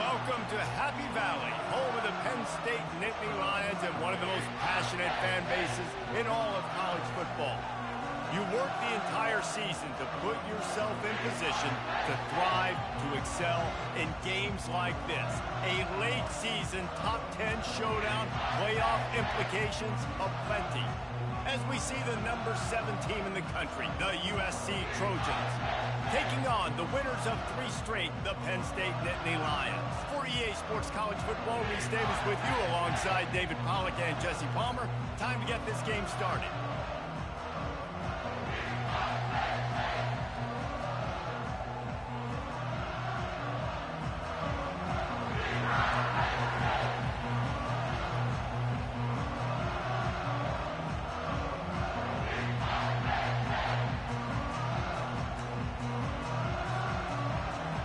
welcome to Happy Valley, home of the Penn State Nittany Lions and one of the most passionate fan bases in all of college football. You work the entire season to put yourself in position to thrive, to excel in games like this. A late season top 10 showdown, playoff implications aplenty. As we see the number 7 team in the country, the USC Trojans, taking on the winners of 3 straight, the Penn State Nittany Lions. For EA Sports College Football, Reese Davis with you alongside David Pollack and Jesse Palmer. Time to get this game started.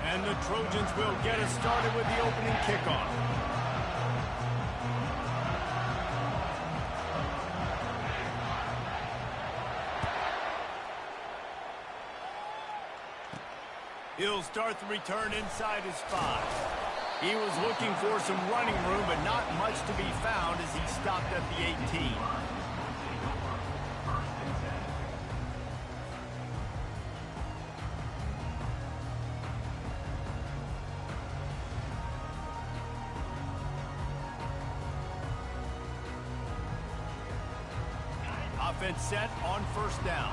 And the Trojans will get us started with the opening kickoff. He'll start the return inside his 5. He was looking for some running room, but not much to be found as he stopped at the 18. Offense set on first down.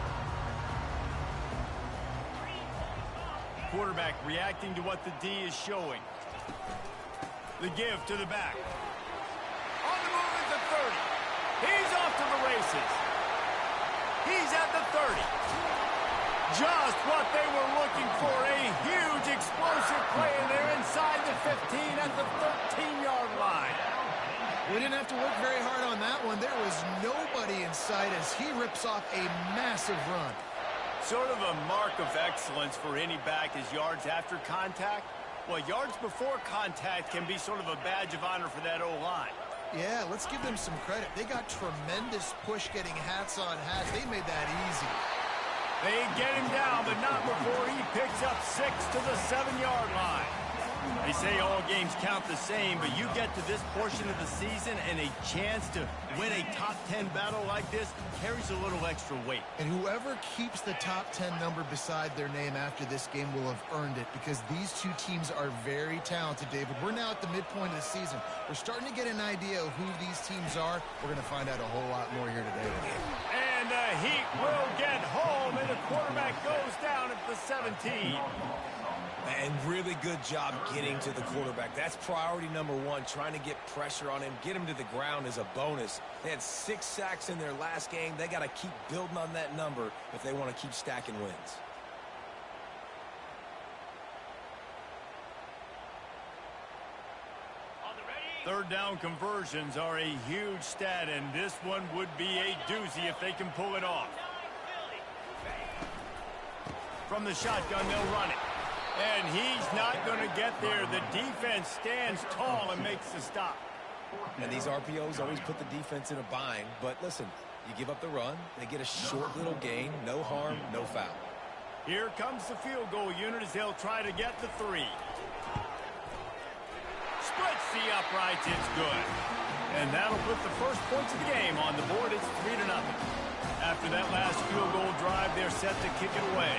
Quarterback reacting to what the D is showing. The give to the back. On the move at the 30. He's off to the races. He's at the 30. Just what they were looking for. A huge explosive play, and they're inside the 15 at the 13-yard line. We didn't have to work very hard on that one. There was nobody in sight as he rips off a massive run. Sort of a mark of excellence for any back is yards after contact. Well, yards before contact can be sort of a badge of honor for that O-line. Yeah, let's give them some credit. They got tremendous push getting hats on hats. They made that easy. They get him down, but not before he picks up 6 to the 7-yard line. They say all games count the same, but you get to this portion of the season and a chance to win a top 10 battle like this carries a little extra weight. And whoever keeps the top 10 number beside their name after this game will have earned it, because these two teams are very talented, David. We're now at the midpoint of the season. We're starting to get an idea of who these teams are. We're going to find out a whole lot more here today. And the Heat will get home, and the quarterback goes down at the 17. And really good job getting to the quarterback. That's priority number 1, trying to get pressure on him. Get him to the ground is a bonus. They had 6 sacks in their last game. They got to keep building on that number if they want to keep stacking wins. Third down conversions are a huge stat, and this one would be a doozy if they can pull it off. From the shotgun, they'll run it. And he's not going to get there. The defense stands tall and makes the stop. And these RPOs always put the defense in a bind. But listen, you give up the run, they get a short little gain, no harm, no foul. Here comes the field goal unit as they'll try to get the 3. Splits the uprights, it's good. And that'll put the first points of the game on the board. It's 3-0. After that last field goal drive, they're set to kick it away.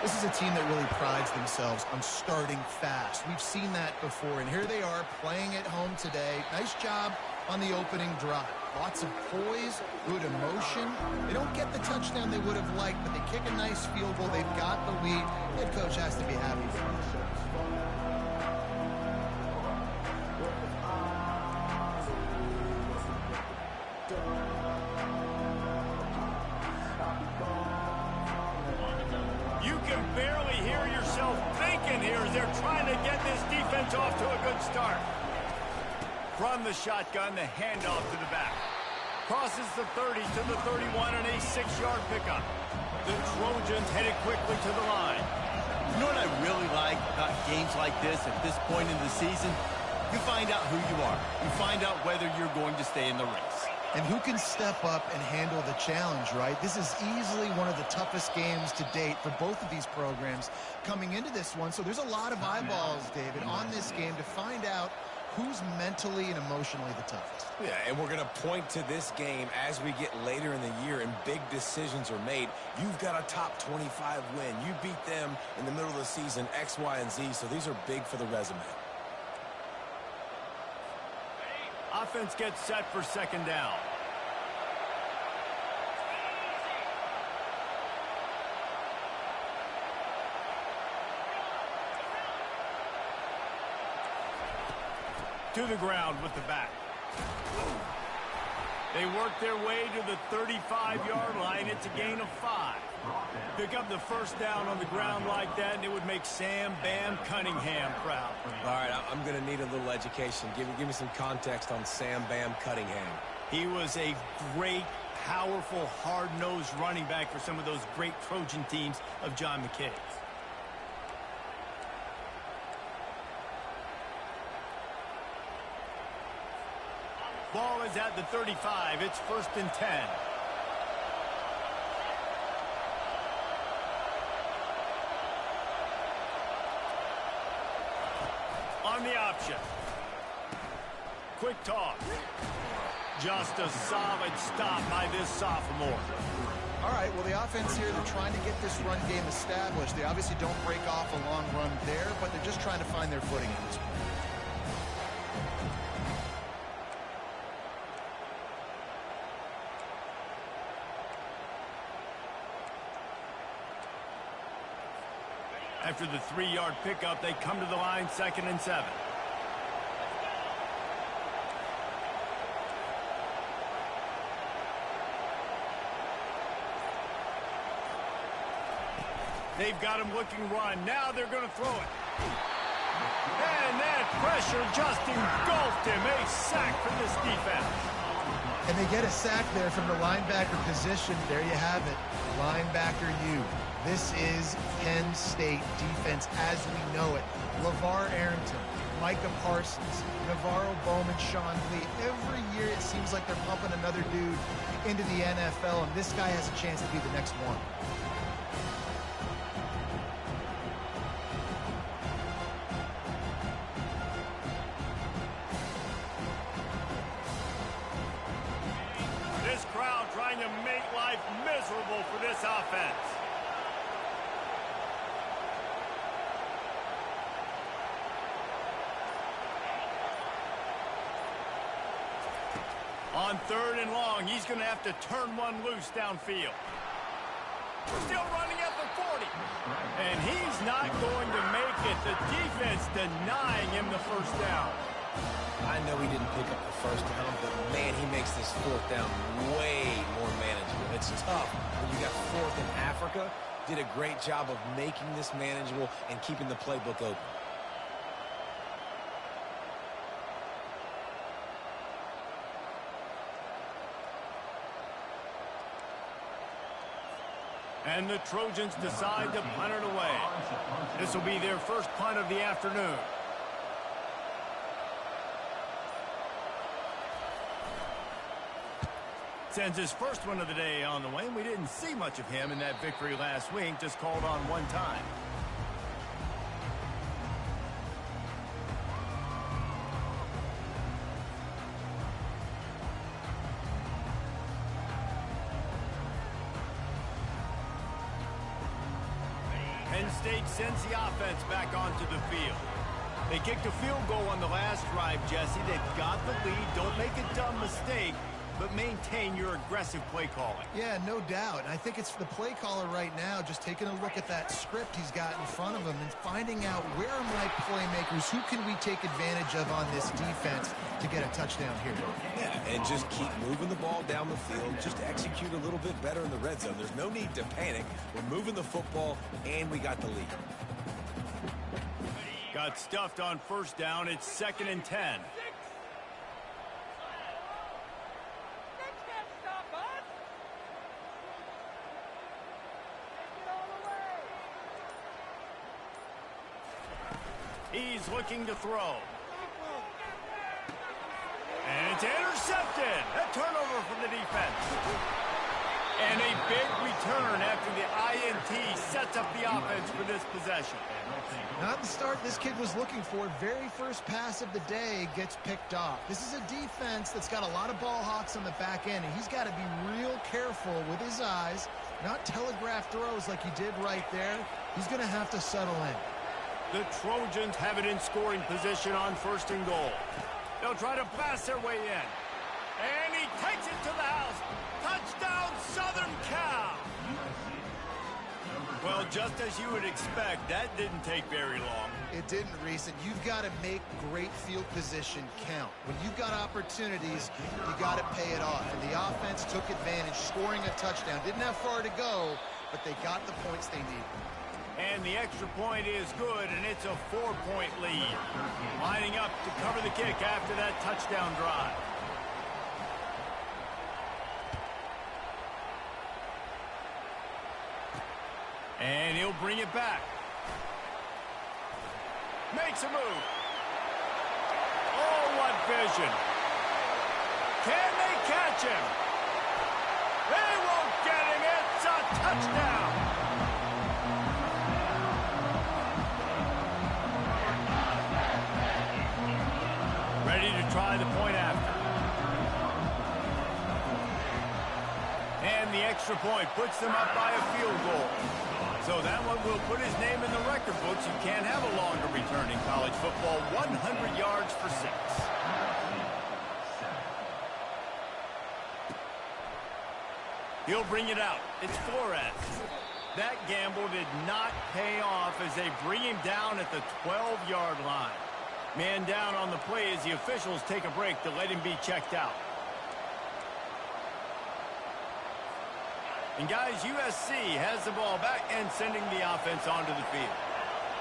This is a team that really prides themselves on starting fast. We've seen that before, and here they are playing at home today. Nice job on the opening drive. Lots of poise, good emotion. They don't get the touchdown they would have liked, but they kick a nice field goal. They've got the lead. Head coach has to be happy for them. Barely hear yourself thinking here as they're trying to get this defense off to a good start. From the shotgun, the handoff to the back. Crosses the 30 to the 31 on a 6-yard pickup. The Trojans headed quickly to the line. You know what I really like about games like this at this point in the season? You find out who you are. You find out whether you're going to stay in the race. And who can step up and handle the challenge, right? This is easily one of the toughest games to date for both of these programs coming into this one. So there's a lot of eyeballs, David, on this game to find out who's mentally and emotionally the toughest. Yeah, and we're going to point to this game as we get later in the year and big decisions are made. You've got a top 25 win. You beat them in the middle of the season, X, Y, and Z, so these are big for the resume. Offense gets set for second down. To the ground with the back. They work their way to the 35-yard line. It's a gain of 5. Pick up the first down on the ground like that, and it would make Sam Bam Cunningham proud. All right, I'm going to need a little education. Give me some context on Sam Bam Cunningham. He was a great, powerful, hard-nosed running back for some of those great Trojan teams of John McKay's. Ball is at the 35. It's 1st and 10. On the option. Quick toss. Just a solid stop by this sophomore. All right, well, the offense here, they're trying to get this run game established. They obviously don't break off a long run there, but they're just trying to find their footing at this point. After the 3-yard pickup, they come to the line 2nd and 7. They've got him looking run. Now they're going to throw it. And that pressure just engulfed him. A sack for this defense. And they get a sack there from the linebacker position. There you have it. Linebacker U. This is Penn State defense as we know it. LeVar Arrington, Micah Parsons, Navarro Bowman, Sean Lee. Every year it seems like they're pumping another dude into the NFL, and this guy has a chance to be the next one. This crowd trying to make life miserable for this offense. On 3rd and long, he's going to have to turn one loose downfield. Still running at the 40. And he's not going to make it. The defense denying him the first down. I know he didn't pick up the first down, but, man, he makes this 4th down way more manageable. It's tough when you got 4th in Africa. Did a great job of making this manageable and keeping the playbook open. And the Trojans decide to punt it away. This will be their first punt of the afternoon. Sends his first one of the day on the way, and we didn't see much of him in that victory last week, just called on one time. Penn State sends the offense back onto the field. They kicked a field goal on the last drive, Jesse. They've got the lead. Don't make a dumb mistake, but maintain your aggressive play calling. Yeah, no doubt. And I think it's the play caller right now just taking a look at that script he's got in front of him and finding out where are my playmakers, who can we take advantage of on this defense to get a touchdown here. Yeah, and just keep moving the ball down the field. Just execute a little bit better in the red zone. There's no need to panic. We're moving the football, and we got the lead. Got stuffed on first down. It's 2nd and 10. He's looking to throw. And It's intercepted. A turnover from the defense. And a big return after the INT sets up the offense for this possession. Not the start this kid was looking for. Very first pass of the day gets picked off. This is a defense that's got a lot of ball hawks on the back end, and he's got to be real careful with his eyes, not telegraph throws like he did right there. He's going to have to settle in. The Trojans have it in scoring position on 1st and goal. They'll try to pass their way in. And he takes it to the house. Touchdown, Southern Cal! Well, just as you would expect, that didn't take very long. It didn't, Reese, and you've got to make great field position count. When you've got opportunities, you got to pay it off. And the offense took advantage, scoring a touchdown. Didn't have far to go, but they got the points they needed. And the extra point is good, and it's a 4-point lead. Lining up to cover the kick after that touchdown drive. And he'll bring it back. Makes a move. Oh, what vision. Can they catch him? They won't get him. It's a touchdown. Ready to try the point after. And the extra point puts them up by a field goal. So that one will put his name in the record books. You can't have a longer return in college football. 100 yards for 6. He'll bring it out. It's Flores. That gamble did not pay off as they bring him down at the 12-yard line. Man down on the play as the officials take a break to let him be checked out. And guys, USC has the ball back and sending the offense onto the field.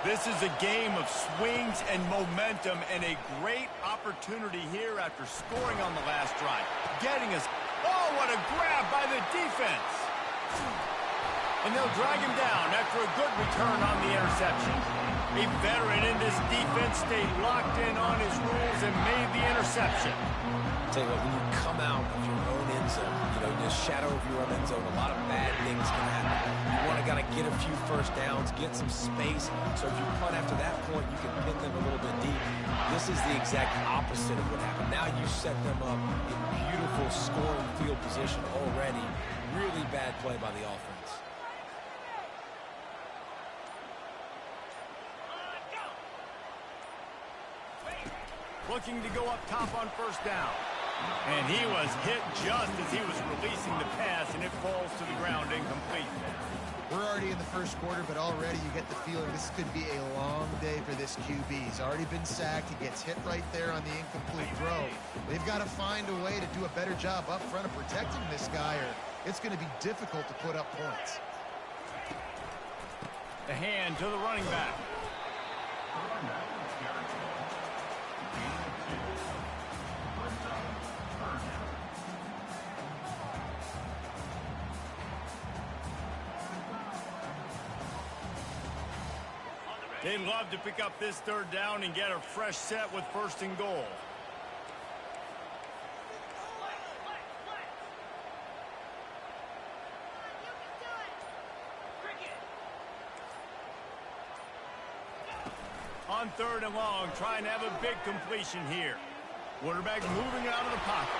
This is a game of swings and momentum and a great opportunity here after scoring on the last drive. Getting us. Oh, what a grab by the defense. And they'll drag him down after a good return on the interception. A veteran in this defense stayed locked in on his rules and made the interception. Tell you what, when you come out of your own end zone, in the shadow of your own end zone, a lot of bad things can happen. You want to get a few first downs, get some space, so if you punt after that point, you can pin them a little bit deep. This is the exact opposite of what happened. Now you set them up in beautiful scoring field position already. Really bad play by the offense. Looking to go up top on 1st down. And he was hit just as he was releasing the pass, and it falls to the ground incomplete. We're already in the 1st quarter, but already you get the feeling this could be a long day for this QB. He's already been sacked. He gets hit right there on the incomplete throw. They've got to find a way to do a better job up front of protecting this guy, or it's going to be difficult to put up points. The hand to the running back. They'd love to pick up this 3rd down and get a fresh set with 1st and goal. On 3rd and long, trying to have a big completion here. Quarterback moving out of the pocket.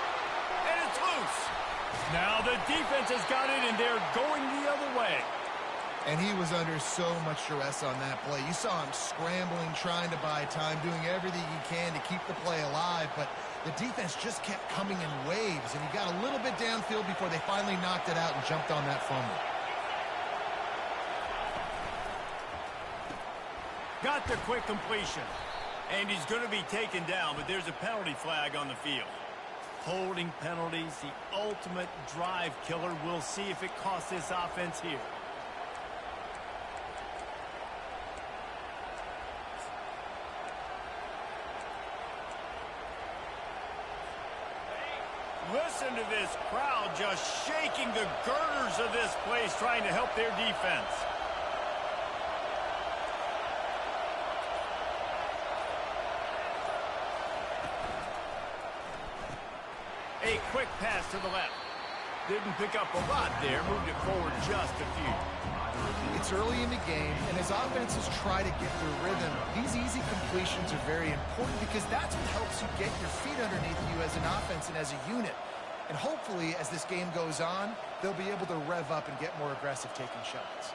And it's loose. Now the defense has got it, and they're going the other way. And he was under so much stress on that play. You saw him scrambling, trying to buy time, doing everything he can to keep the play alive, but the defense just kept coming in waves, and he got a little bit downfield before they finally knocked it out and jumped on that fumble. Got the quick completion. And he's going to be taken down, but there's a penalty flag on the field. Holding penalties, the ultimate drive killer. We'll see if it costs this offense here. Listen to this crowd just shaking the girders of this place, trying to help their defense. A quick pass to the left. Didn't pick up a lot there, moved it forward just a few. It's early in the game, and as offenses try to get their rhythm, these easy completions are very important because that's what helps you get your feet underneath you as an offense and as a unit. And hopefully, as this game goes on, they'll be able to rev up and get more aggressive taking shots.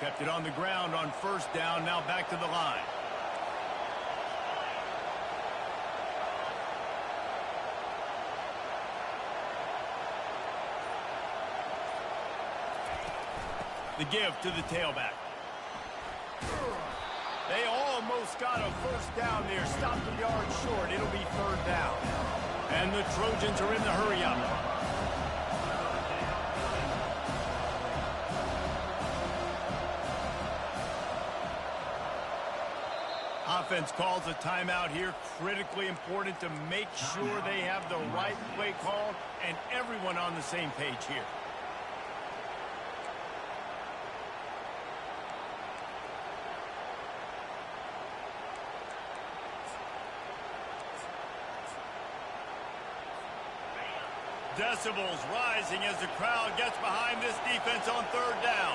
Kept it on the ground on first down, now back to the line. The give to the tailback. They almost got a first down there. Stopped a yard short. It'll be third down. And the Trojans are in the hurry-up. Offense calls a timeout here. Critically important to make sure they have the right play call and everyone on the same page here. Decibels rising as the crowd gets behind this defense on third down.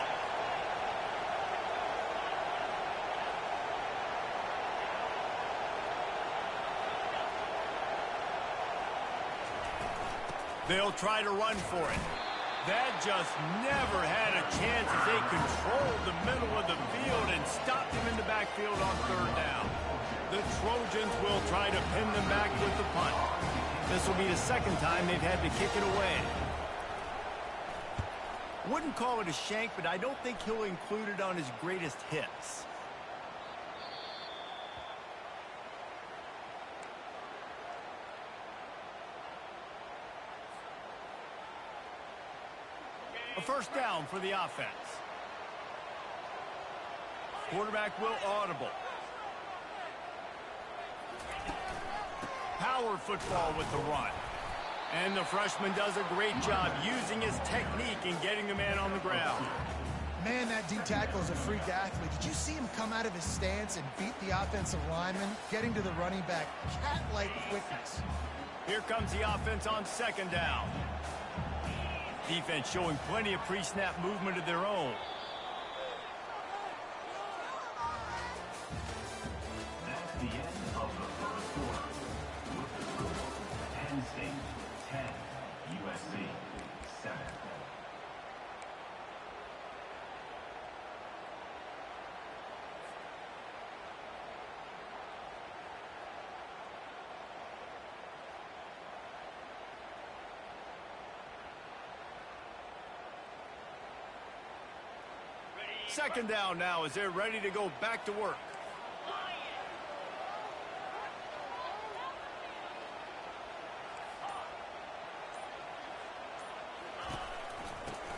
They'll try to run for it. That just never had a chance as they controlled the middle of the field and stopped him in the backfield on third down. The Trojans will try to pin them back with the punt. This will be the second time they've had to kick it away. Wouldn't call it a shank, but I don't think he'll include it on his greatest hits. A first down for the offense. Quarterback will audible. Power football with the run. And the freshman does a great job using his technique and getting the man on the ground. Man, that D-tackle is a freak athlete. Did you see him come out of his stance and beat the offensive lineman, getting to the running back? Cat-like quickness. Here comes the offense on second down. Defense showing plenty of pre-snap movement of their own. That's the end of the first quarter. With the score, Penn State 10, USC 7. Second down now as they're ready to go back to work.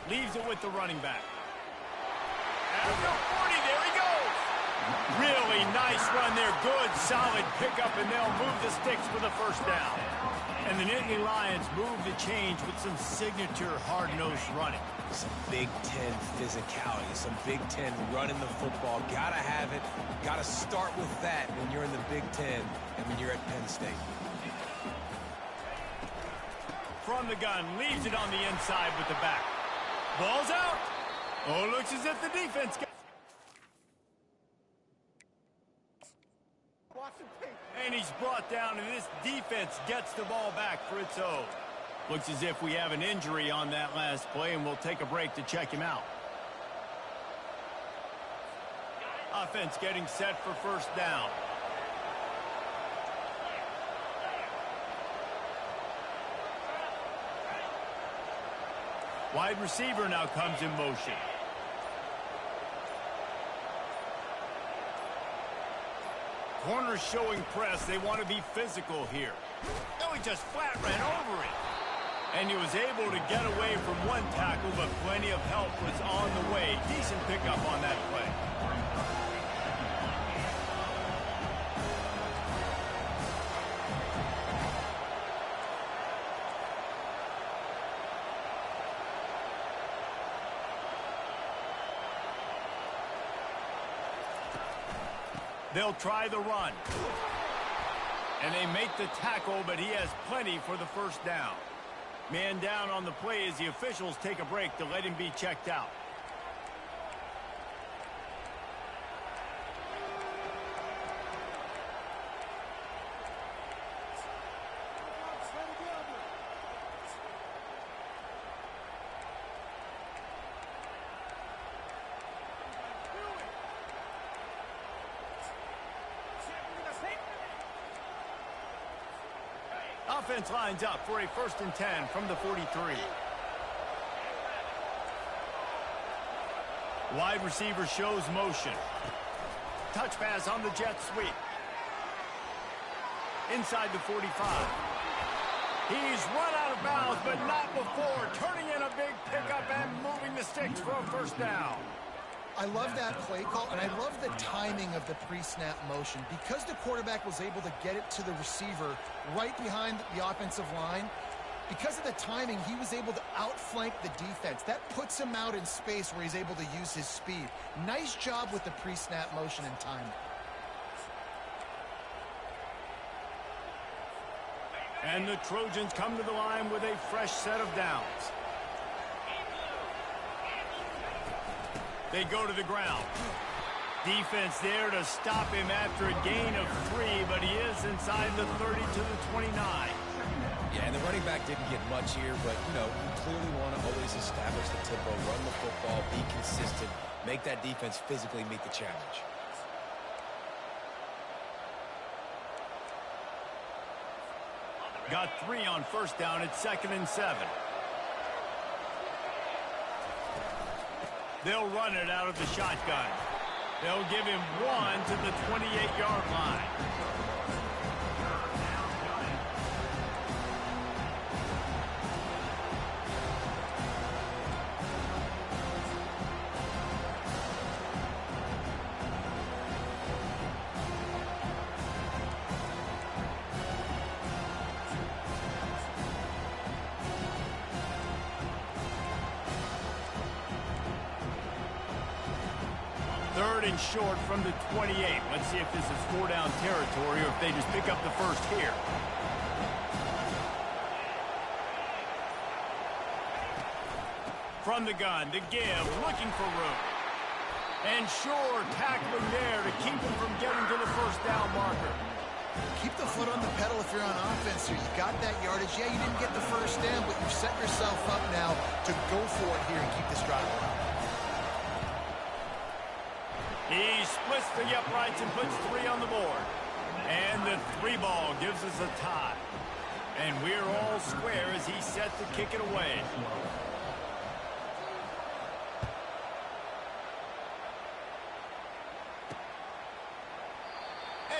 Leaves it with the running back. At the 40, there he goes. Really nice run there. Good, solid pickup, and they'll move the sticks for the first down. And the Nittany Lions move the change with some signature hard-nosed running. Some Big Ten physicality, some Big Ten running the football. Gotta have it. Gotta start with that when you're in the Big Ten and when you're at Penn State. From the gun, leaves it on the inside with the back. Ball's out. Oh, looks as if the defense got... And he's brought down, and this defense gets the ball back for its own. Looks as if we have an injury on that last play, and we'll take a break to check him out. Offense getting set for first down. Wide receiver now comes in motion. Corners showing press. They want to be physical here. No, he just flat ran over it. And he was able to get away from one tackle, but plenty of help was on the way. Decent pickup on that play. They'll try the run. And they make the tackle, but he has plenty for the first down. Man down on the play as the officials take a break to let him be checked out. Offense lines up for a 1st and 10 from the 43. Wide receiver shows motion. Touch pass on the jet sweep. Inside the 45. He's run out of bounds, but not before. Turning in a big pickup and moving the sticks for a first down. I love that play call, and I love the timing of the pre-snap motion. Because the quarterback was able to get it to the receiver right behind the offensive line, because of the timing, he was able to outflank the defense. That puts him out in space where he's able to use his speed. Nice job with the pre-snap motion and timing. And the Trojans come to the line with a fresh set of downs. They go to the ground. Defense there to stop him after a gain of 3, but he is inside the 30 to the 29. Yeah, and the running back didn't get much here, but, you know, you clearly want to always establish the tempo, run the football, be consistent, make that defense physically meet the challenge. Got 3 on first down at 2nd and 7. They'll run it out of the shotgun. They'll give him 1 to the 28-yard line. And short from the 28. Let's see if this is 4-down territory or if they just pick up the first here. From the gun, the give, looking for room. And sure, tackling there to keep him from getting to the first down marker. Keep the foot on the pedal if you're on offense here. You got that yardage. Yeah, you didn't get the first down, but you've set yourself up now to go for it here and keep this drive alive. He splits the uprights and puts 3 on the board. And the 3 ball gives us a tie. And we're all square as he's set to kick it away.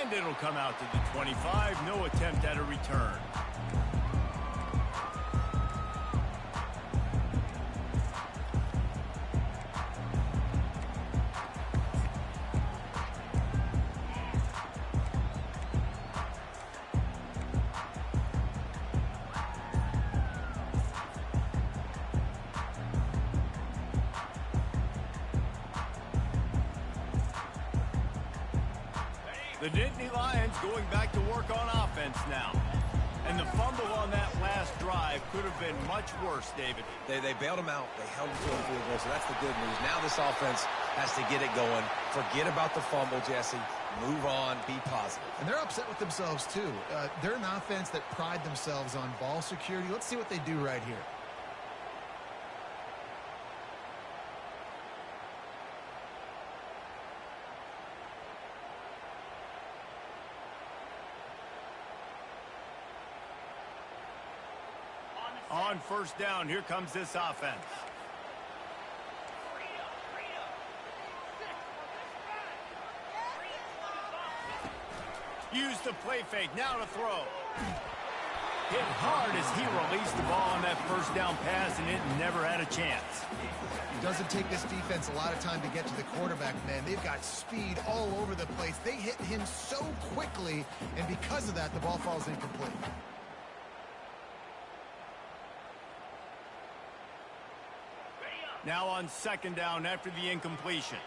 And it'll come out to the 25. No attempt at a return. The Nittany Lions going back to work on offense now. And the fumble on that last drive could have been much worse, David. They bailed him out. They held him to a field goal, so that's the good news. Now this offense has to get it going. Forget about the fumble, Jesse. Move on. Be positive. And they're upset with themselves, too. They're an offense that pride themselves on ball security. Let's see what they do right here. On first down, here comes this offense. Use the play fake, now to throw. Hit hard as he released the ball on that first down pass, and it never had a chance. It doesn't take this defense a lot of time to get to the quarterback, man. They've got speed all over the place. They hit him so quickly, and because of that, the ball falls incomplete. Now on second down after the incompletion.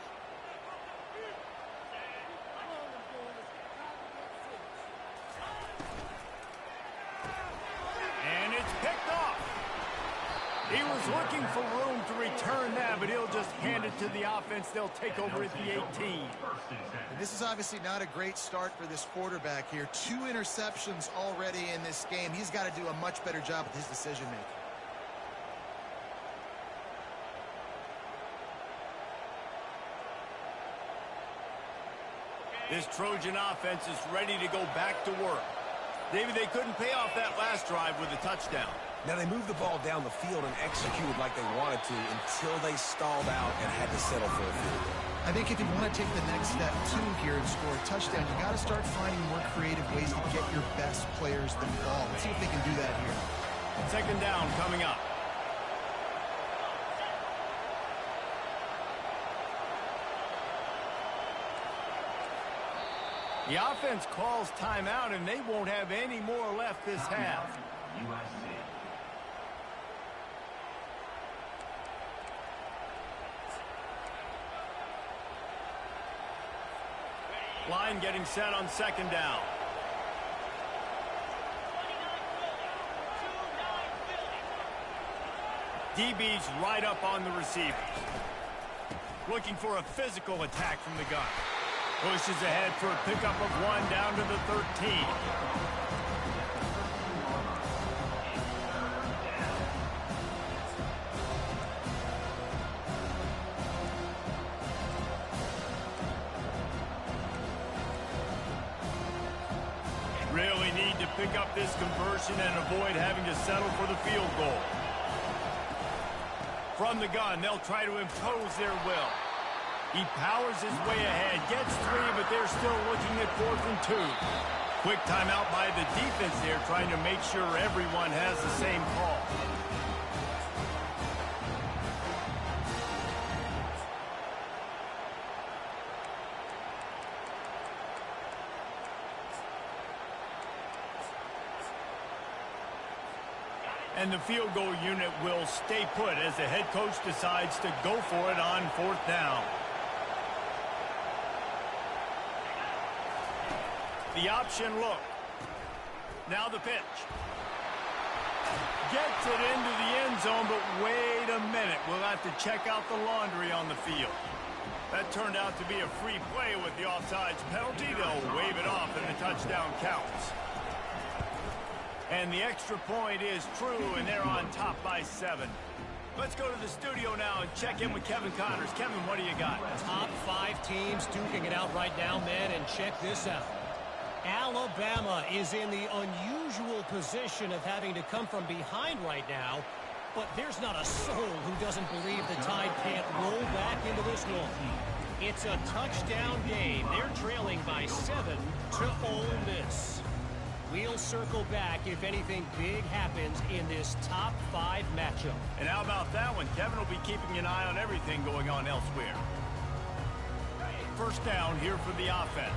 He was looking for room to return that, but he'll just hand it to the offense. They'll take over at the 18. And this is obviously not a great start for this quarterback here. 2 interceptions already in this game. He's got to do a much better job with his decision-making. This Trojan offense is ready to go back to work. David, they couldn't pay off that last drive with a touchdown. Now, they moved the ball down the field and executed like they wanted to until they stalled out and had to settle for a field goal. I think if you want to take the next step, too, here and score a touchdown, you got to start finding more creative ways to get your best players the ball. Let's see if they can do that here. Second down coming up. The offense calls timeout, and they won't have any more left this half. Line getting set on second down. DB's right up on the receivers. Looking for a physical attack from the gun. Pushes ahead for a pickup of 1 down to the 13. Really need to pick up this conversion and avoid having to settle for the field goal. From the gun, they'll try to impose their will. He powers his way ahead, gets 3, but they're still looking at 4th and 2. Quick timeout by the defense there, trying to make sure everyone has the same call. And the field goal unit will stay put as the head coach decides to go for it on 4th down. The option look. Now the pitch. Gets it into the end zone, but wait a minute. We'll have to check out the laundry on the field. That turned out to be a free play with the offsides penalty. They'll wave it off and the touchdown counts. And the extra point is true, and they're on top by 7. Let's go to the studio now and check in with Kevin Connors. Kevin, what do you got? Top 5 teams duking it out right now, man, and check this out. Alabama is in the unusual position of having to come from behind right now, but there's not a soul who doesn't believe the Tide can't roll back into this one. It's a touchdown game. They're trailing by 7 to Ole Miss. We'll circle back if anything big happens in this top 5 matchup. And how about that one? Kevin will be keeping an eye on everything going on elsewhere. First down here for the offense.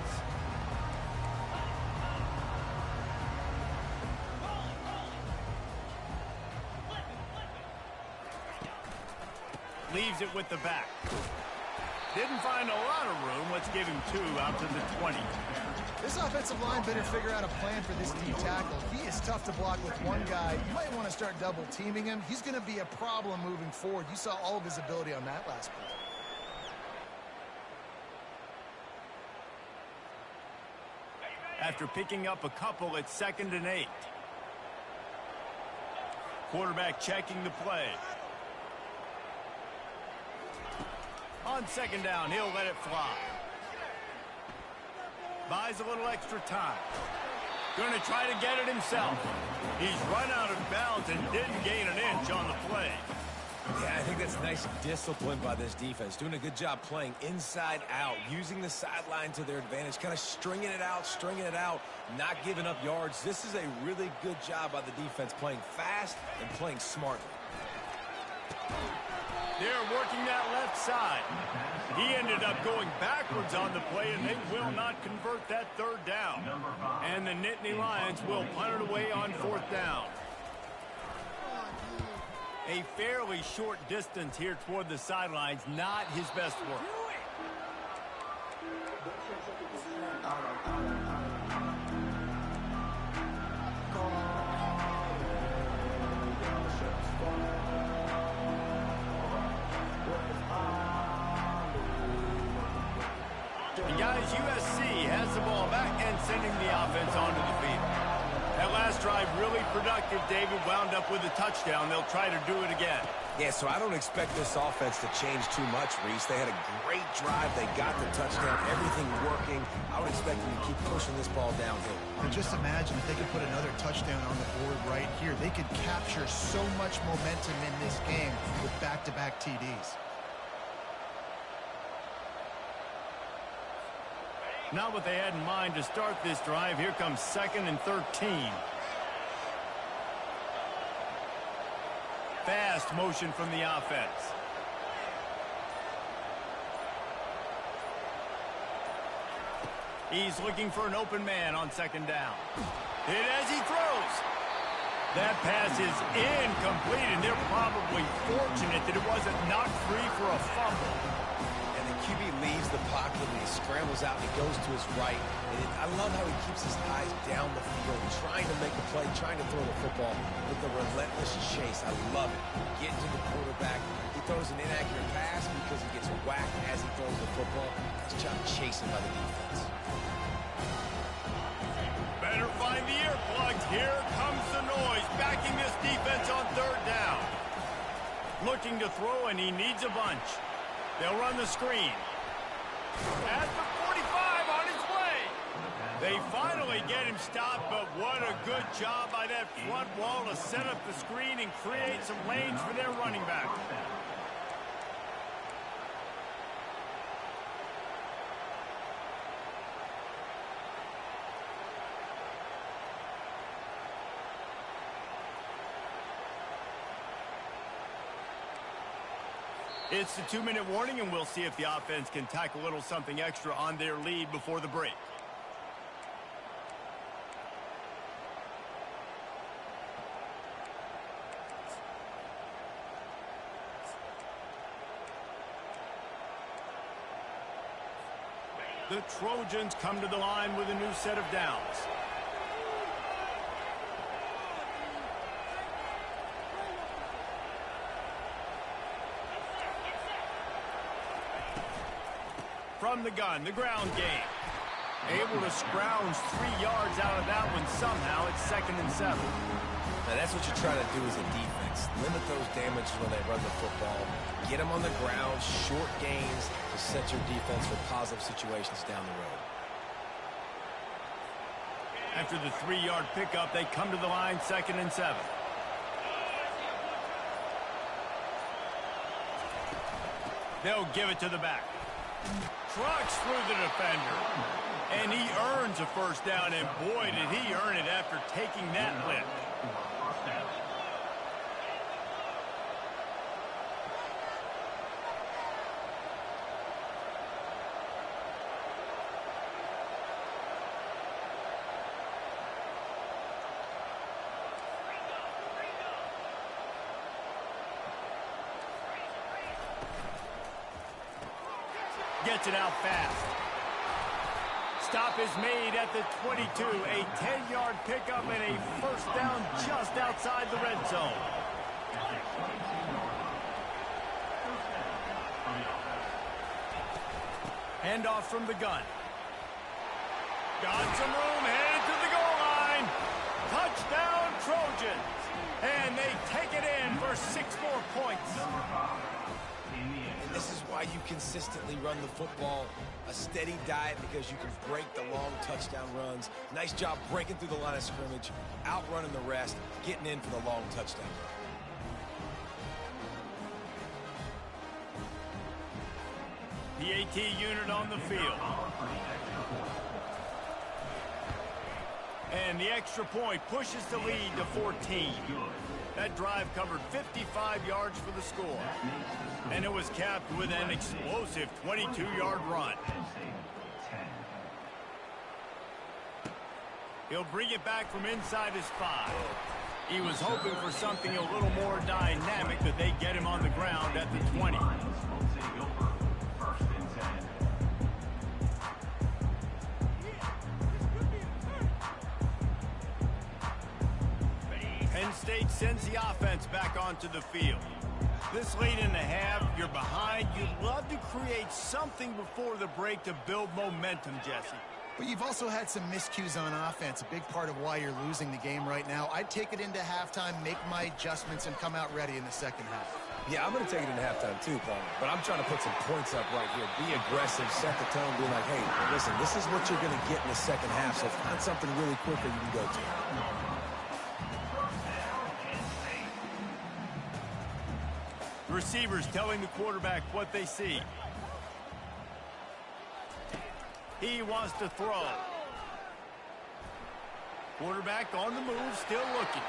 Leaves it with the back. Didn't find a lot of room. Let's give him 2 out to the 20. This offensive line better figure out a plan for this D tackle. He is tough to block with one guy. You might want to start double teaming him. He's going to be a problem moving forward. You saw all of his ability on that last play. After picking up a couple, it's 2nd and 8. Quarterback checking the play. On 2nd down, he'll let it fly. Buys a little extra time. Going to try to get it himself. He's run out of bounds and didn't gain an inch on the play. Yeah, I think that's nice discipline by this defense. Doing a good job playing inside out, using the sideline to their advantage, kind of stringing it out, not giving up yards. This is a really good job by the defense, playing fast and playing smartly. They're working that left side. He ended up going backwards on the play, and they will not convert that 3rd down. And the Nittany Lions will punt it away on 4th down. A fairly short distance here toward the sidelines, not his best work. guys, USC has the ball back and sending the offense onto the field. That last drive really productive. David wound up with a touchdown. They'll try to do it again. Yeah, so I don't expect this offense to change too much, Reese. They had a great drive. They got the touchdown, everything working. I would expect them to keep pushing this ball downhill. And just imagine if they could put another touchdown on the board right here. They could capture so much momentum in this game with back-to-back TDs. Not what they had in mind to start this drive. Here comes 2nd and 13. Fast motion from the offense. He's looking for an open man on 2nd down. Hit as he throws. That pass is incomplete, and they're probably fortunate that it wasn't knocked free for a fumble. And the QB leaves the pocket and he scrambles out and he goes to his right. And I love how he keeps his eyes down the field, trying to make a play, trying to throw the football with the relentless chase. I love it. Getting to the quarterback. He throws an inaccurate pass because he gets whacked as he throws the football. Nice job chasing by the defense. Better find the earplugs. Here comes the noise, backing this defense on 3rd down. Looking to throw, and he needs a bunch. They'll run the screen. At the 45, on his way. They finally get him stopped, but what a good job by that front wall to set up the screen and create some lanes for their running back. It's the 2-minute warning, and we'll see if the offense can tack a little something extra on their lead before the break. The Trojans come to the line with a new set of downs. From the gun, the ground game. Able to scrounge 3 yards out of that one somehow. It's 2nd and 7. Now that's what you try to do as a defense. Limit those damages when they run the football. Get them on the ground, short gains to set your defense for positive situations down the road. After the 3-yard pickup, they come to the line 2nd and 7. They'll give it to the back. Trucks through the defender. And he earns a 1st down, and boy, did he earn it after taking that lift. Gets it out fast. Stop is made at the 22. A 10-yard pickup and a 1st down just outside the red zone. Handoff from the gun. Got some room, headed to the goal line. Touchdown, Trojans. And they take it in for 6 more points. This is why you consistently run the football. A steady diet because you can break the long touchdown runs. Nice job breaking through the line of scrimmage, outrunning the rest, getting in for the long touchdown. The AT unit on the field. And the extra point pushes the lead to 14. That drive covered 55 yards for the score. And it was capped with an explosive 22-yard run. He'll bring it back from inside his 5. He was hoping for something a little more dynamic, but they get him on the ground at the 20. Penn State sends the offense back onto the field. This late in the half, you're behind. You'd love to create something before the break to build momentum, Jesse. But you've also had some miscues on offense, a big part of why you're losing the game right now. I'd take it into halftime, make my adjustments, and come out ready in the second half. Yeah, I'm going to take it into halftime too, Paul. But I'm trying to put some points up right here. Be aggressive, set the tone, be like, hey, listen, this is what you're going to get in the second half, so find something really quick that you can go to. Receivers telling the quarterback what they see. He wants to throw. Quarterback on the move, still looking.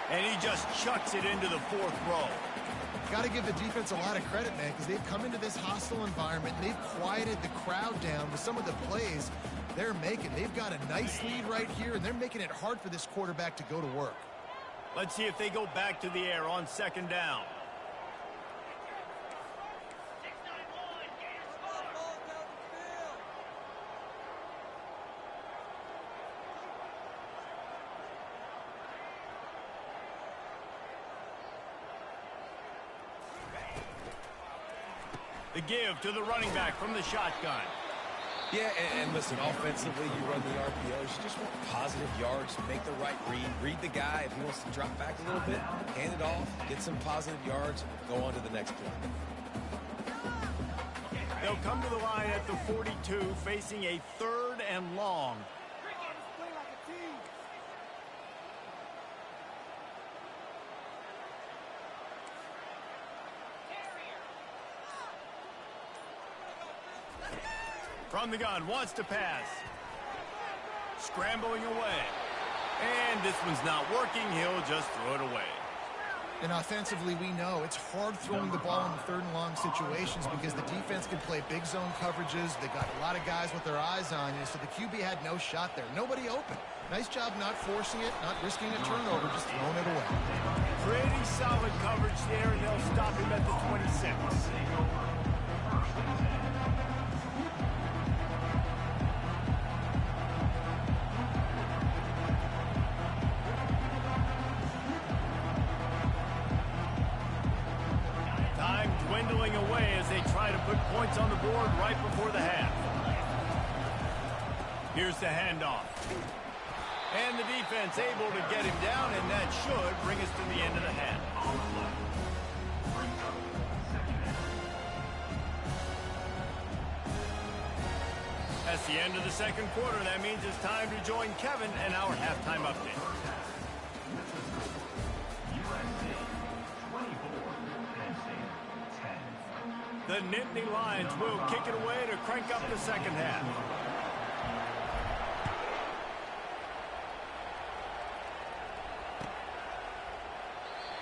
And he just chucks it into the fourth row. Got to give the defense a lot of credit, man, because they've come into this hostile environment. They've quieted the crowd down with some of the plays they're making. They've got a nice lead right here, and they're making it hard for this quarterback to go to work. Let's see if they go back to the air on second down. The give to the running back from the shotgun. Yeah, and listen, offensively, you run the RPOs. You just want positive yards, make the right read the guy. If he wants to drop back a little bit, hand it off, get some positive yards, go on to the next play. They'll come to the line at the 42, facing a 3rd and long. From the gun, wants to pass. Scrambling away. And this one's not working. He'll just throw it away. And offensively, we know it's hard throwing the ball in the 3rd and long situations because the defense can play big zone coverages. They got a lot of guys with their eyes on you, so the QB had no shot there. Nobody open. Nice job not forcing it, not risking a turnover, just throwing it away. Pretty solid coverage there, and they'll stop him at the 26. Dwindling away as they try to put points on the board right before the half. Here's the handoff. And the defense able to get him down, and that should bring us to the end of the half. That's the end of the second quarter. That means it's time to join Kevin and our halftime update. The Nittany Lions will kick it away to crank up the second half.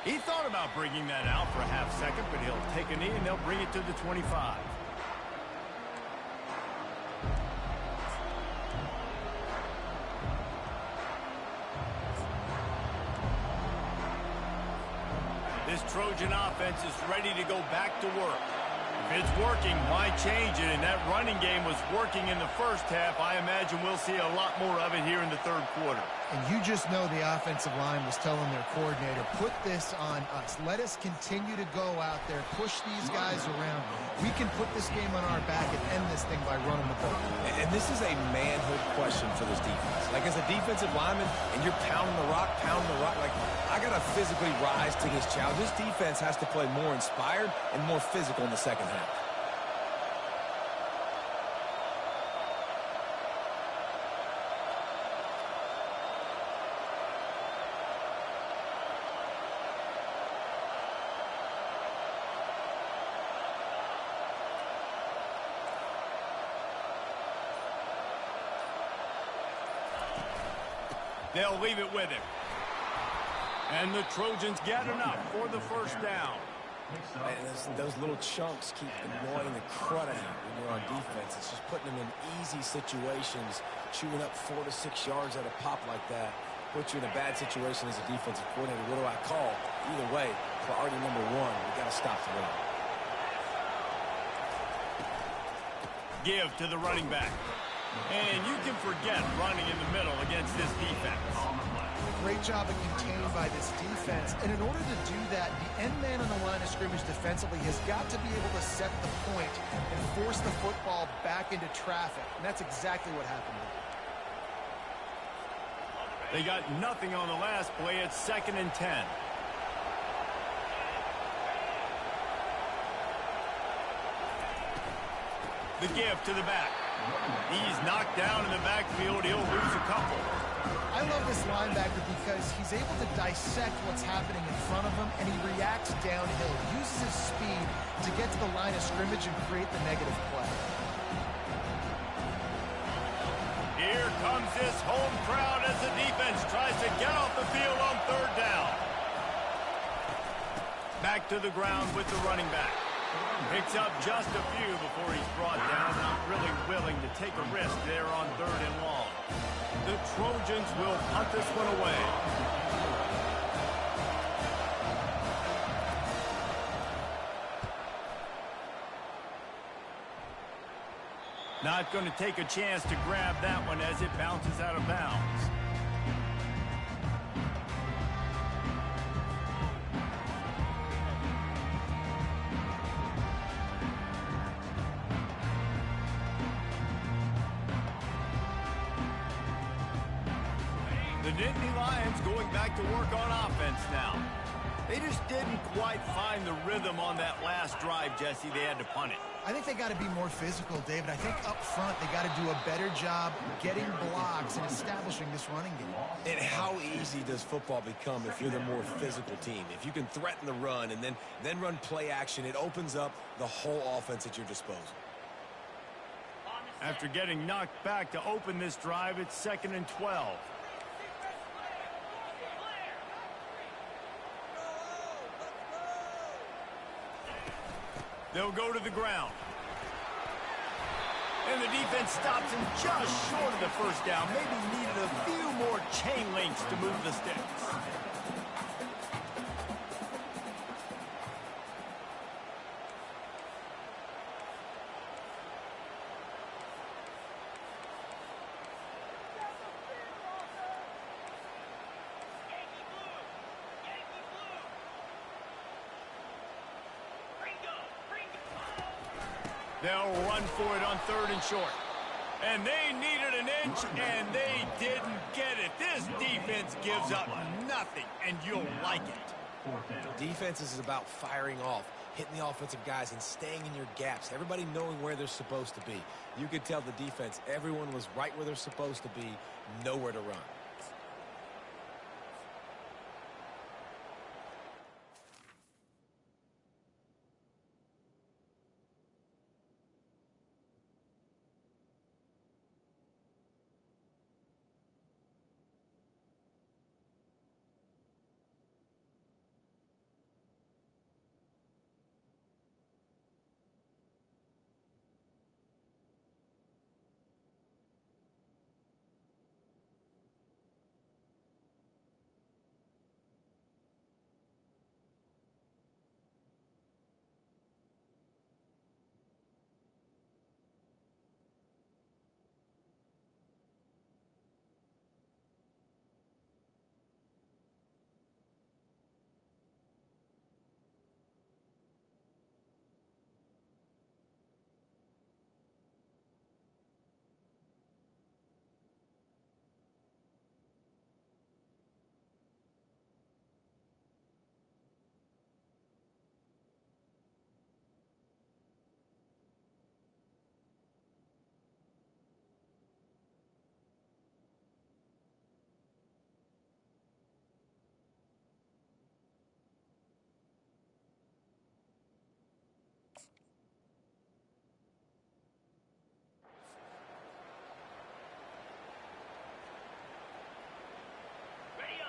He thought about bringing that out for a half second, but he'll take a knee and they'll bring it to the 25. This Trojan offense is ready to go back to work. If it's working, why change it? And that running game was working in the first half. I imagine we'll see a lot more of it here in the third quarter. And you just know the offensive line was telling their coordinator, put this on us. Let us continue to go out there, push these guys around. We can put this game on our back and end this thing by running the ball. And this is a manhood question for this defense. Like, as a defensive lineman, and you're pounding the rock, like, I got to physically rise to this challenge. This defense has to play more inspired and more physical in the second half. They'll leave it with him. And the Trojans get enough for the first down. And those little chunks keep annoying the crud out when you're on defense. It's just putting them in easy situations, chewing up 4 to 6 yards at a pop like that. Put you in a bad situation as a defensive coordinator. What do I call? Either way, priority number one, we got to stop the run. Give to the running back. And you can forget running in the middle against this defense. Great job of contained by this defense. And in order to do that, the end man on the line of scrimmage defensively has got to be able to set the point and force the football back into traffic. And that's exactly what happened here. They got nothing on the last play. It's 2nd and 10. The give to the back. He's knocked down in the backfield. He'll lose a couple. I love this linebacker because he's able to dissect what's happening in front of him, and he reacts downhill. He uses his speed to get to the line of scrimmage and create the negative play. Here comes this home crowd as the defense tries to get off the field on 3rd down. Back to the ground with the running back. Picks up just a few before he's brought down. Not really willing to take a risk there on 3rd and long. The Trojans will punt this one away. Not going to take a chance to grab that one as it bounces out of bounds. The Nittany Lions going back to work on offense now. They just didn't quite find the rhythm on that last drive, Jesse. They had to punt it. I think they got to be more physical, David. I think up front they got to do a better job getting blocks and establishing this running game. And how easy does football become if you're the more physical team? If you can threaten the run and then run play action, it opens up the whole offense at your disposal. After getting knocked back to open this drive, it's 2nd and 12. They'll go to the ground. And the defense stops him just short of the 1st down. Maybe needed a few more chain links to move the sticks. They'll run for it on 3rd and short. And they needed an inch, and they didn't get it. This defense gives up nothing, and you'll like it. Defense is about firing off, hitting the offensive guys, and staying in your gaps. Everybody knowing where they're supposed to be. You could tell the defense, everyone was right where they're supposed to be, nowhere to run.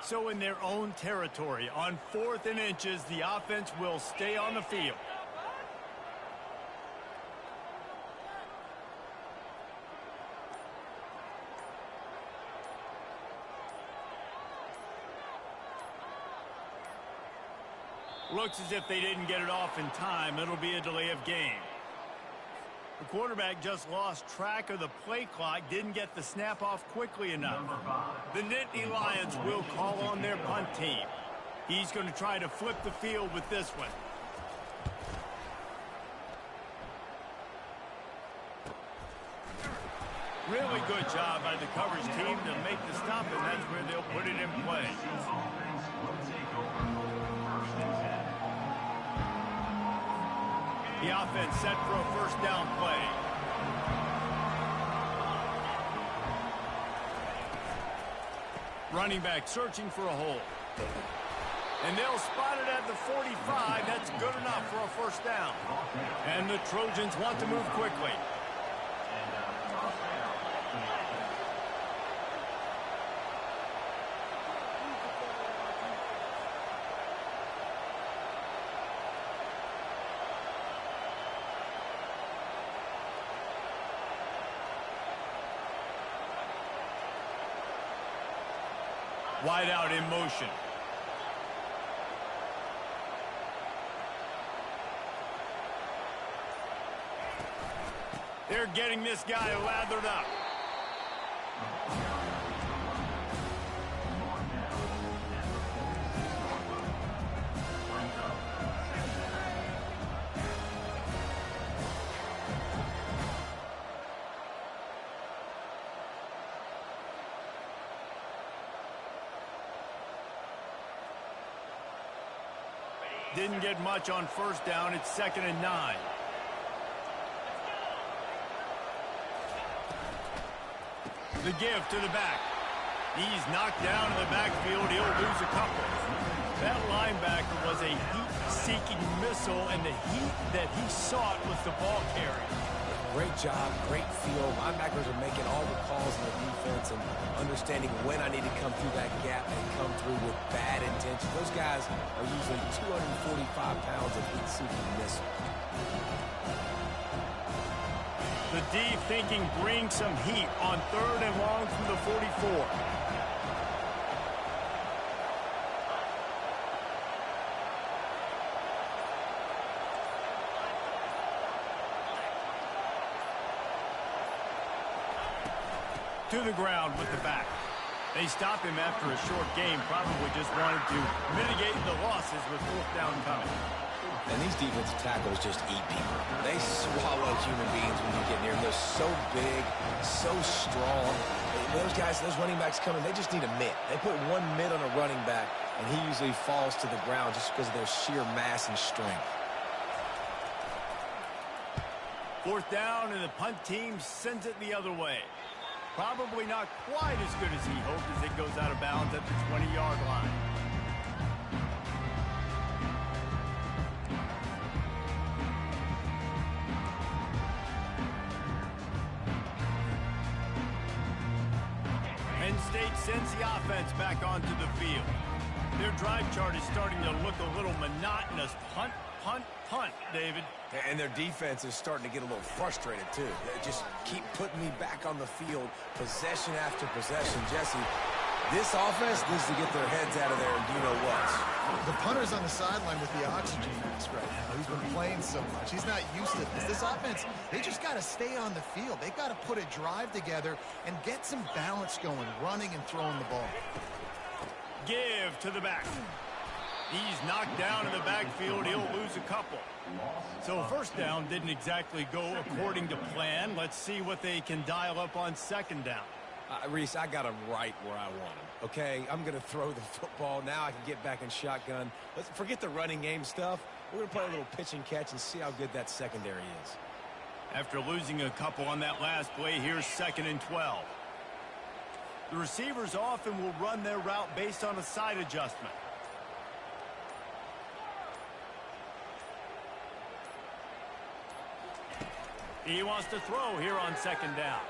So in their own territory, on 4th and inches, the offense will stay on the field. Looks as if they didn't get it off in time. It'll be a delay of game. The quarterback just lost track of the play clock, didn't get the snap off quickly enough. The Nittany Lions will call on their punt team. He's going to try to flip the field with this one. Really good job by the coverage team to make the stop, and that's where they'll put it in play. The offense set for a first down play. Running back searching for a hole. And they'll spot it at the 45. That's good enough for a first down. And the Trojans want to move quickly. Wide out in motion. They're getting this guy lathered up. Didn't get much on first down. It's 2nd and 9. The give to the back. He's knocked down in the backfield. He'll lose a couple. That linebacker was a heat-seeking missile, and the heat that he sought was the ball carry. Great job, great feel. Linebackers are making all the calls in the defense and understanding when I need to come through that gap and come through with bad intention. Those guys are usually 245 pounds of heat-seeking missile. The D thinking bring some heat on 3rd and long from the 44. To the ground with the back. They stop him after a short game, probably just wanted to mitigate the losses with 4th down coming. And these defensive tackles just eat people. They swallow human beings when you get near them. They're so big, so strong. Those guys, those running backs coming, they just need a mitt. They put one mitt on a running back, and he usually falls to the ground just because of their sheer mass and strength. 4th down, and the punt team sends it the other way. Probably not quite as good as he hoped as it goes out of bounds at the 20-yard line. Penn State sends the offense back onto the field. Their drive chart is starting to look a little monotonous. Punt, punt, punt, David. And their defense is starting to get a little frustrated, too. They just keep putting me back on the field, possession after possession. Jesse, this offense needs to get their heads out of there and you-know-what. The punter's on the sideline with the oxygen mask right now. He's been playing so much. He's not used to this. This offense, they just got to stay on the field. They got to put a drive together and get some balance going, running and throwing the ball. Give to the back. He's knocked down in the backfield. He'll lose a couple. So 1st down didn't exactly go according to plan. Let's see what they can dial up on 2nd down. Reese, I got him right where I want him, okay? I'm going to throw the football. Now I can get back in shotgun. Let's forget the running game stuff. We're going to play a little pitch and catch and see how good that secondary is. After losing a couple on that last play, here's 2nd and 12. The receivers often will run their route based on a side adjustment. He wants to throw here on 2nd down.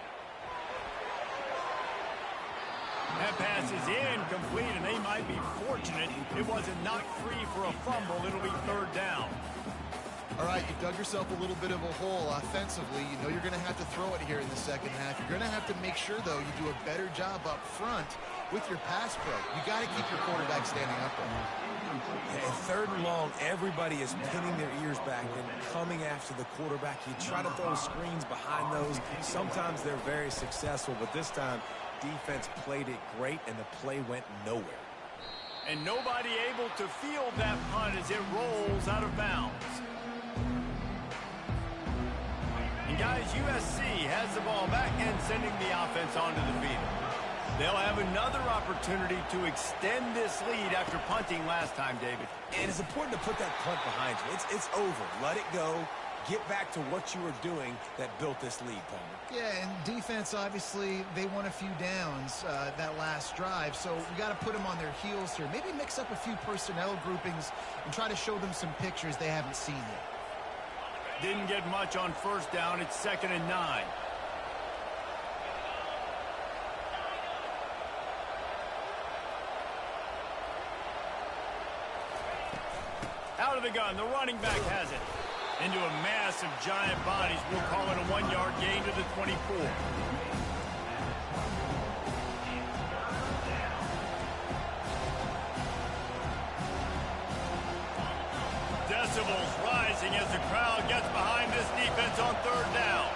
That pass is incomplete, and they might be fortunate it wasn't knocked free for a fumble. It'll be 3rd down. All right, you dug yourself a little bit of a hole offensively. You know you're going to have to throw it here in the 2nd half. You're going to have to make sure, though, you do a better job up front with your pass pro. You got to keep your quarterback standing up there. And third and long, everybody is pinning their ears back and coming after the quarterback. You try to throw screens behind those. Sometimes they're very successful, but this time, defense played it great, and the play went nowhere. And nobody able to field that punt as it rolls out of bounds. And guys, USC has the ball back and sending the offense onto the field. They'll have another opportunity to extend this lead after punting last time, David. And it's important to put that punt behind you. It's over. Let it go. Get back to what you were doing that built this lead, Palmer. Yeah, and defense, obviously, they won a few downs that last drive, so we got to put them on their heels here. Maybe mix up a few personnel groupings and try to show them some pictures they haven't seen yet. Didn't get much on first down. It's 2nd and 9. Out of the gun, the running back has it. Into a mass of giant bodies. We'll call it a 1-yard gain to the 24. Decibels rising as the crowd gets behind this defense on 3rd down.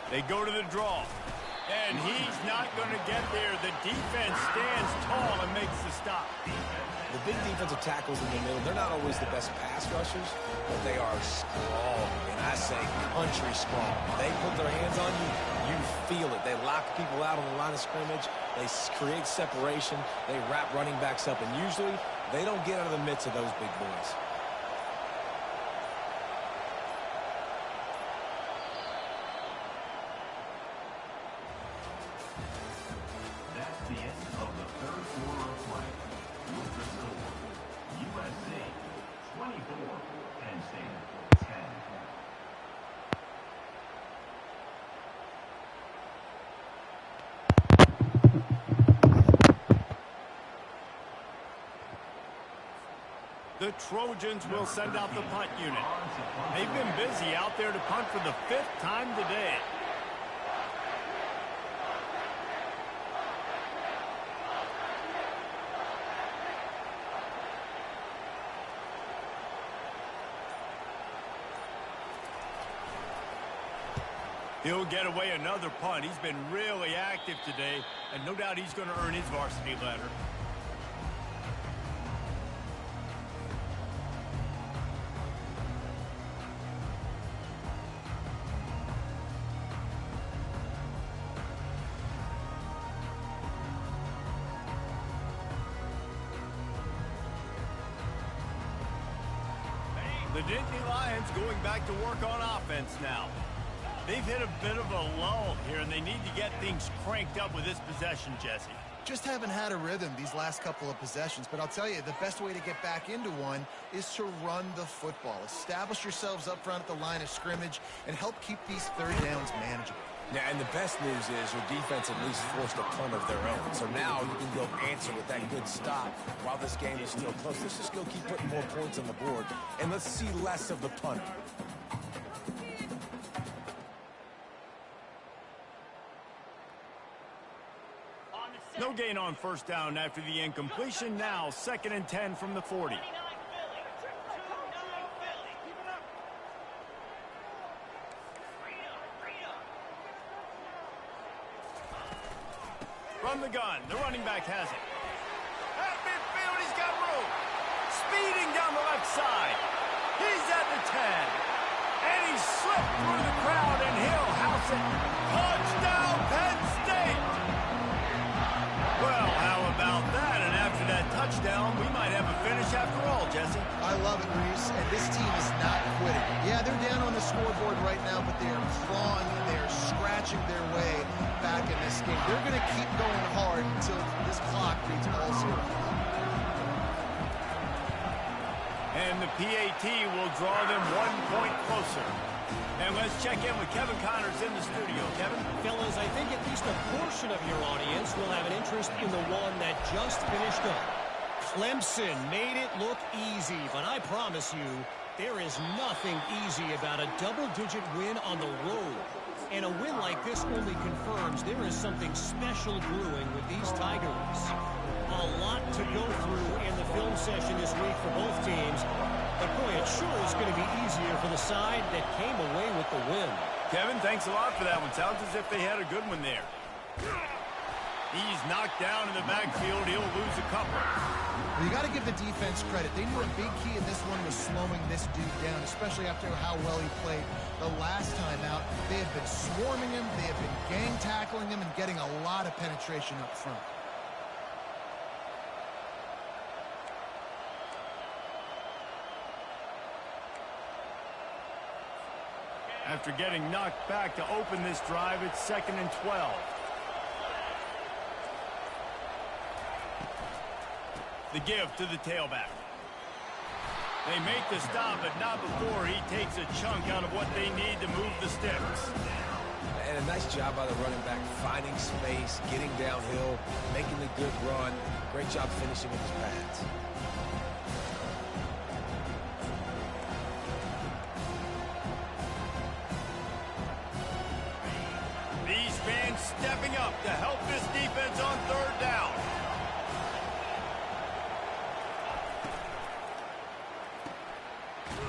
They go to the draw. And he's not going to get there. The defense stands tall and makes the stop. The big defensive tackles in the middle, they're not always the best pass rushers, but they are strong. And I say country strong. They put their hands on you, you feel it. They lock people out on the line of scrimmage. They create separation. They wrap running backs up. And usually, they don't get out of the midst of those big boys. That's the end of the third quarter of play. With the score, USC 24, Penn State 10. The Trojans will send out the punt unit. They've been busy out there to punt for the 5th time today. He'll get away another punt. He's been really active today, and no doubt he's going to earn his varsity letter. The Nittany Lions going back to work on offense now. They've hit a bit of a lull here, and they need to get things cranked up with this possession, Jesse. Just haven't had a rhythm these last couple of possessions, but I'll tell you, the best way to get back into one is to run the football. Establish yourselves up front at the line of scrimmage and help keep these third downs manageable. Yeah, and the best news is your defense at least forced a punt of their own. So now you can go answer with that good stop while this game is still close. Let's just go keep putting more points on the board, and let's see less of the punt. No gain on first down after the incompletion. Now 2nd and 10 from the 40. From the gun, the running back has it. At midfield, he's got room. Speeding down the left side. He's at the 10. And he slipped through the crowd, and he'll house it. Touchdown, Penn State! Well, how about that? And after that touchdown, we might have a finish after all, Jesse. I love it, Reese, and this team is not quitting. Yeah, they're down on the scoreboard right now, but they are clawing and they are scratching their way back in this game. They're going to keep going hard until this clock reads all zero. And the PAT will draw them 1 point closer. And let's check in with Kevin Connors in the studio. Kevin? Fellas, I think at least a portion of your audience will have an interest in the one that just finished up. Clemson made it look easy, but I promise you, There is nothing easy about a double-digit win on the road. And a win like this only confirms there is something special brewing with these Tigers. A lot to go through in the film session this week for both teams. But boy, it sure is going to be easier for the side that came away with the win. Kevin, thanks a lot for that one. Sounds as if they had a good one there. He's knocked down in the backfield. He'll lose a couple. Well, you got to give the defense credit. They knew a big key in this one was slowing this dude down, especially after how well he played the last time out. They have been swarming him. They have been gang tackling him and getting a lot of penetration up front. After getting knocked back to open this drive, it's 2nd and 12. The give to the tailback. They make the stop, but not before he takes a chunk out of what they need to move the sticks. And a nice job by the running back, finding space, getting downhill, making the good run. Great job finishing with his pads. These fans stepping up to help this defense on 3rd down.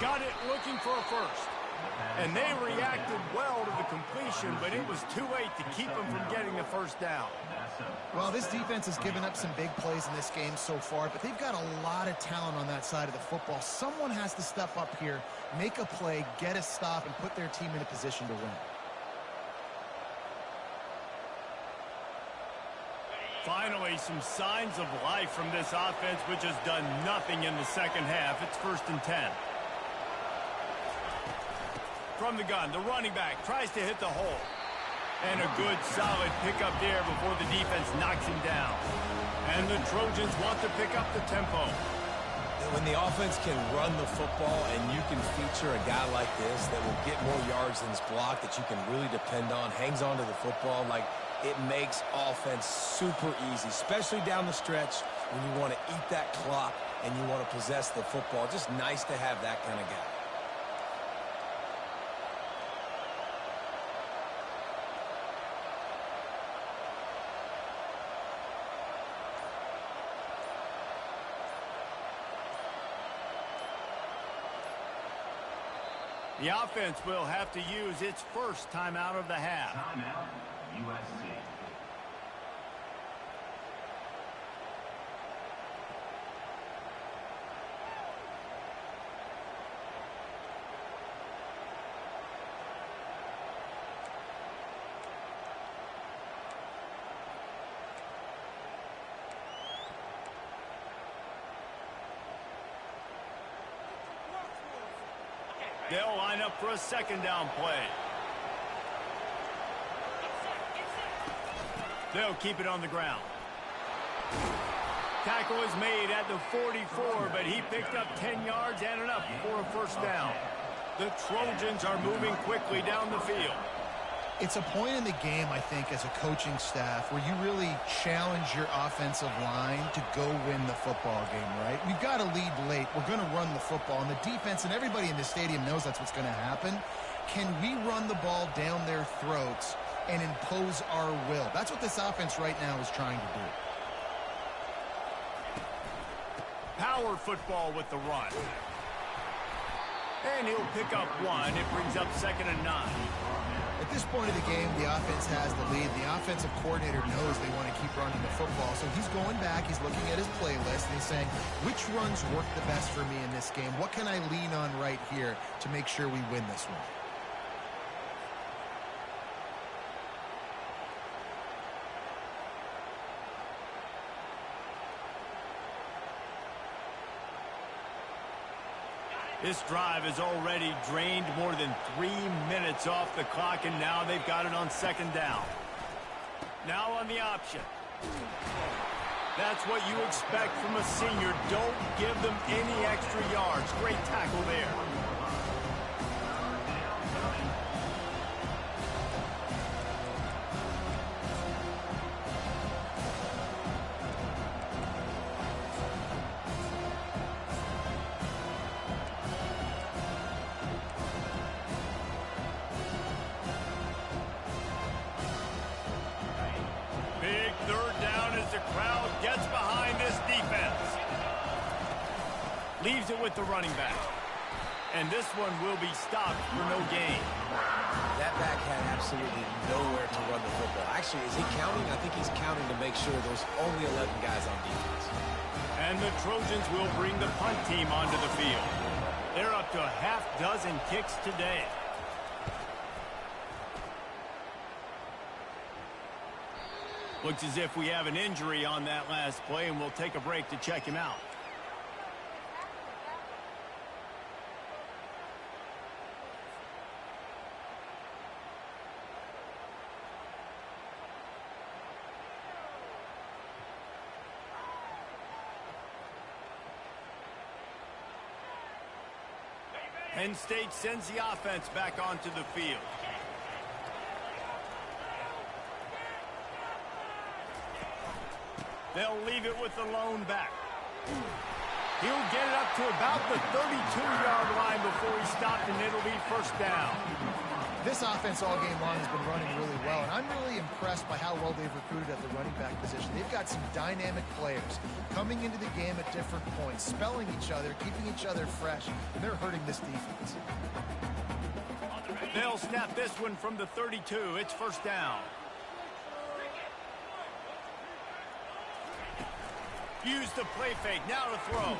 Got it looking for a first. And they reacted well to the completion, but it was too late to keep them from getting the first down. Well, this defense has given up some big plays in this game so far, but they've got a lot of talent on that side of the football. Someone has to step up here, make a play, get a stop, and put their team in a position to win. Finally, some signs of life from this offense, which has done nothing in the second half. It's 1st and 10. From the gun, the running back tries to hit the hole. And a good, solid pickup there before the defense knocks him down. And the Trojans want to pick up the tempo. When the offense can run the football and you can feature a guy like this that will get more yards than his block, that you can really depend on, hangs on to the football, like it makes offense super easy, especially down the stretch when you want to eat that clock and you want to possess the football. Just nice to have that kind of guy. The offense will have to use its first timeout of the half. Timeout, USC. They'll line up for a 2nd down play. They'll keep it on the ground. Tackle is made at the 44, but he picked up 10 yards and enough for a 1st down. The Trojans are moving quickly down the field. It's a point in the game, I think, as a coaching staff where you really challenge your offensive line to go win the football game, right? We've got to lead late. We're going to run the football. And the defense and everybody in the stadium knows that's what's going to happen. Can we run the ball down their throats and impose our will? That's what this offense right now is trying to do. Power football with the run. And he'll pick up 1. It brings up 2nd and 9. At this point of the game, the offense has the lead. The offensive coordinator knows they want to keep running the football. So he's going back, he's looking at his playlist, and he's saying, which runs work the best for me in this game? What can I lean on right here to make sure we win this one? This drive has already drained more than 3 minutes off the clock, and now they've got it on 2nd down. Now on the option. That's what you expect from a senior. Don't give them any extra yards. Great tackle there. Leaves it with the running back. And this one will be stopped for no gain. That back had absolutely nowhere to run the football. Actually, is he counting? I think he's counting to make sure there's only 11 guys on defense. And the Trojans will bring the punt team onto the field. They're up to a half dozen kicks today. Looks as if we have an injury on that last play, and we'll take a break to check him out. Penn State sends the offense back onto the field. They'll leave it with the lone back. He'll get it up to about the 32-yard line before he stopped, and it'll be first down. This offense all game long has been running really well, and I'm really impressed by how well they've recruited at the running back position. They've got some dynamic players coming into the game at different points, spelling each other, keeping each other fresh, and they're hurting this defense. They'll snap this one from the 32. It's first down. Use the play fake. Now to throw.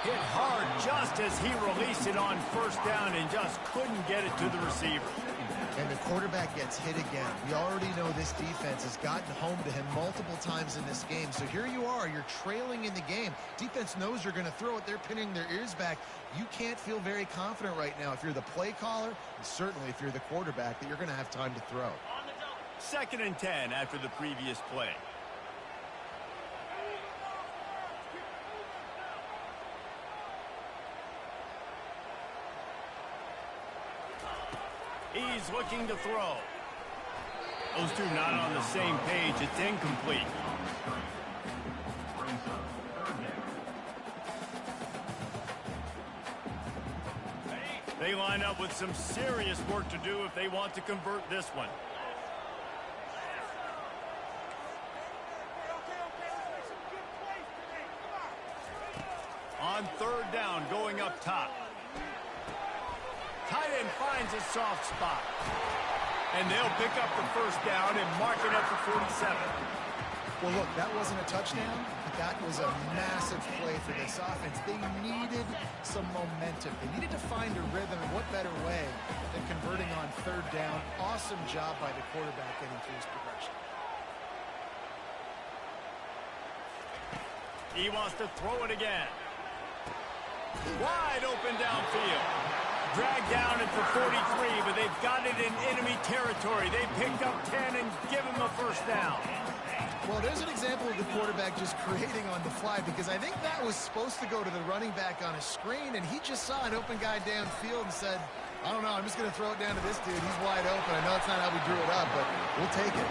Hit hard just as he released it on first down and just couldn't get it to the receiver. And the quarterback gets hit again. We already know this defense has gotten home to him multiple times in this game. So here you are. You're trailing in the game. Defense knows you're going to throw it. They're pinning their ears back. You can't feel very confident right now if you're the play caller, and certainly if you're the quarterback, that you're going to have time to throw. 2nd and 10 after the previous play. He's looking to throw. Those two not on the same page. It's incomplete. They line up with some serious work to do if they want to convert this one. On 3rd down, going up top. Tight end finds a soft spot. And they'll pick up the first down and mark it at the 47. Well, look, that wasn't a touchdown, but that was a massive play for this offense. They needed some momentum. They needed to find a rhythm, and what better way than converting on 3rd down. Awesome job by the quarterback getting through his progression. He wants to throw it again. Wide open downfield. Dragged down at the 43, but they've got it in enemy territory. They picked up 10 and give him a first down. Well, there's an example of the quarterback just creating on the fly, because I think that was supposed to go to the running back on a screen, and he just saw an open guy downfield and said, I don't know, I'm just going to throw it down to this dude. He's wide open. I know it's not how we drew it up, but we'll take it.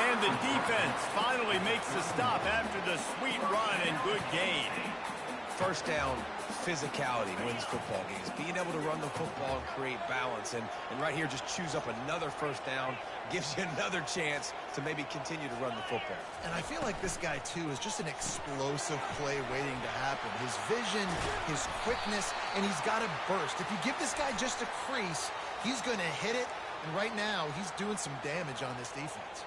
And the defense finally makes the stop after the sweet run and good gain. First down, physicality wins football games. Being able to run the football and create balance. And right here, just choose up another first down, gives you another chance to maybe continue to run the football. And I feel like this guy, too, is just an explosive play waiting to happen. His vision, his quickness, and he's got a burst. If you give this guy just a crease, he's going to hit it. And right now, he's doing some damage on this defense.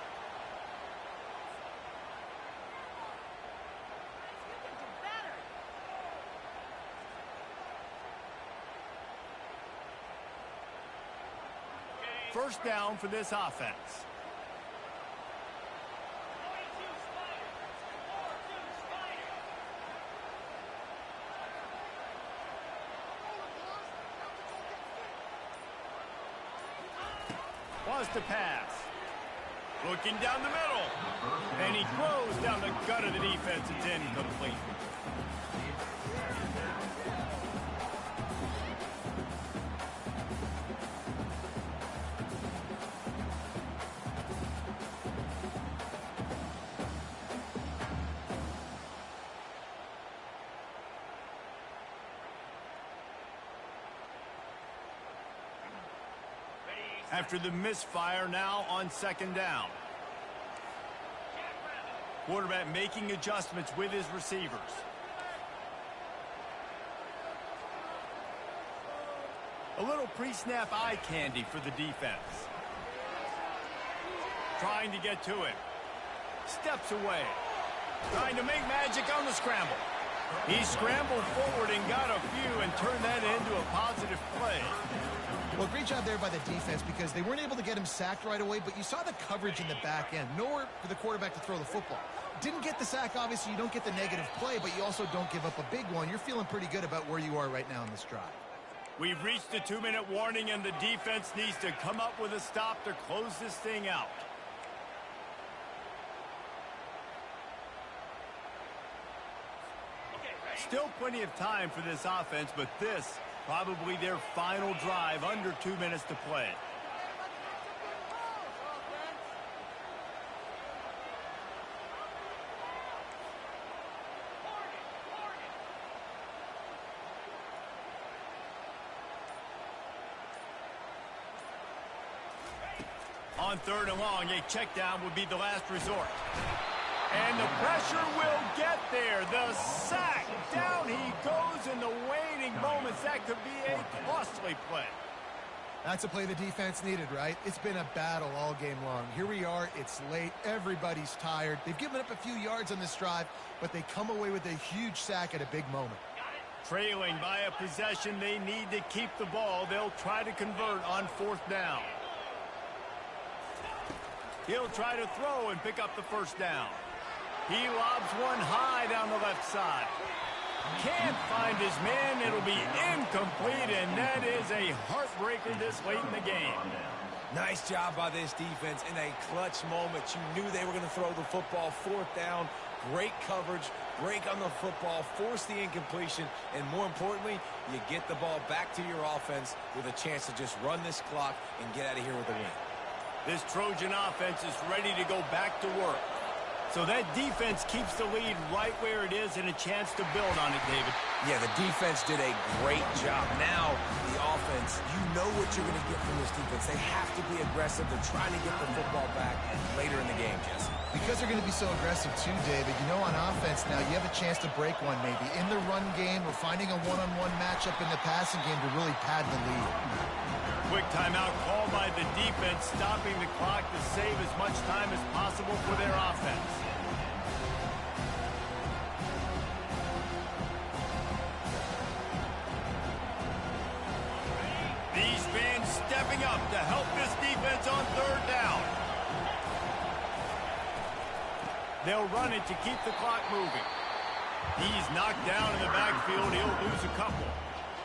First down for this offense. Wants to pass. Looking down the middle. And he throws down the gut of the defense. It's incomplete. After the misfire, now on 2nd down. Quarterback making adjustments with his receivers. A little pre-snap eye candy for the defense. Trying to get to him. Steps away. Trying to make magic on the scramble. He scrambled forward and got a few and turned that into a positive play. Well, great job there by the defense because they weren't able to get him sacked right away, but you saw the coverage in the back end. Nowhere for the quarterback to throw the football. Didn't get the sack, obviously. You don't get the negative play, but you also don't give up a big one. You're feeling pretty good about where you are right now in this drive. We've reached the 2-minute warning, and the defense needs to come up with a stop to close this thing out. Still plenty of time for this offense, but this probably their final drive, under 2 minutes to play. On 3rd and long, a check down would be the last resort. And the pressure will get there. The sack. Down he goes in the waning moments. That could be a costly play. That's a play the defense needed, right? It's been a battle all game long. Here we are. It's late. Everybody's tired. They've given up a few yards on this drive, but they come away with a huge sack at a big moment. Trailing by a possession, they need to keep the ball. They'll try to convert on 4th down. He'll try to throw and pick up the 1st down. He lobs one high down the left side. Can't find his man. It'll be incomplete, and that is a heartbreaker this late in the game. Nice job by this defense in a clutch moment. You knew they were going to throw the football. 4th down, great coverage, break on the football, force the incompletion, and more importantly, you get the ball back to your offense with a chance to just run this clock and get out of here with a win. This Trojan offense is ready to go back to work. So that defense keeps the lead right where it is and a chance to build on it, David. Yeah, the defense did a great job. Now, the offense, you know what you're going to get from this defense. They have to be aggressive. They're trying to get the football back later in the game, Jesse. Because they're going to be so aggressive too, David, you know on offense now you have a chance to break one maybe. In the run game or finding a one-on-one matchup in the passing game to really pad the lead. Quick timeout called by the defense, stopping the clock to save as much time as possible for their offense. These fans stepping up to help this defense on 3rd down. They'll run it to keep the clock moving. He's knocked down in the backfield. He'll lose a couple.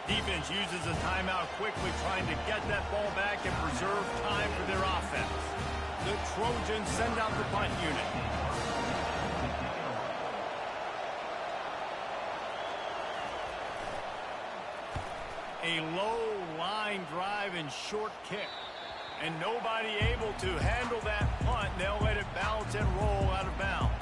Defense uses a timeout quickly, trying to get that ball back and preserve time for their offense. The Trojans send out the punt unit. A low line drive and short kick. And nobody able to handle that punt. They'll let it bounce and roll out of bounds.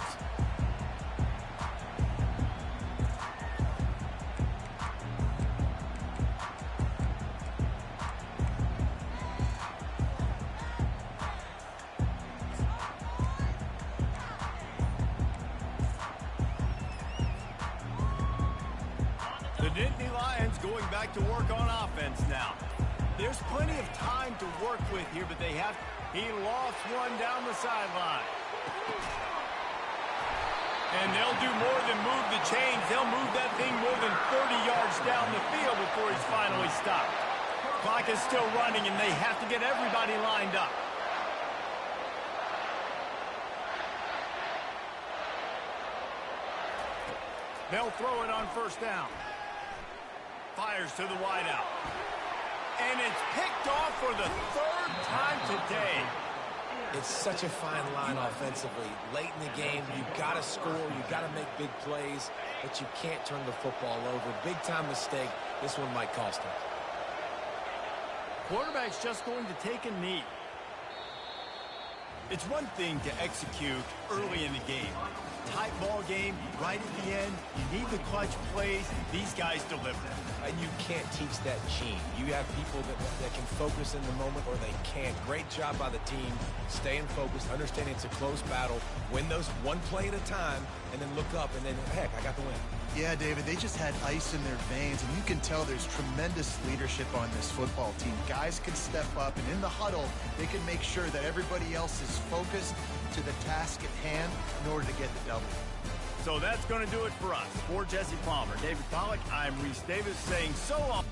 The Nittany Lions going back to work on offense now. There's plenty of time to work with here, but they have... He lost one down the sideline. And they'll do more than move the chains. They'll move that thing more than 30 yards down the field before he's finally stopped. Clock is still running, and they have to get everybody lined up. They'll throw it on 1st down. Fires to the wideout. And it's picked off for the 3rd time today. It's such a fine line offensively. Late in the game, you've got to score, you've got to make big plays, but you can't turn the football over. Big-time mistake. This one might cost him. Quarterback's just going to take a knee. It's one thing to execute early in the game. Tight ball game, right at the end, you need the clutch plays. These guys deliver. And you can't teach that gene. You have people that can focus in the moment or they can't. Great job by the team, staying focused, understanding it's a close battle, win those one play at a time, and then look up, and then, heck, I got the win. Yeah, David, they just had ice in their veins, and you can tell there's tremendous leadership on this football team. Guys can step up, and in the huddle, they can make sure that everybody else is focused to the task at hand in order to get the W. So that's going to do it for us. For Jesse Palmer, David Pollack, I'm Reese Davis saying so long.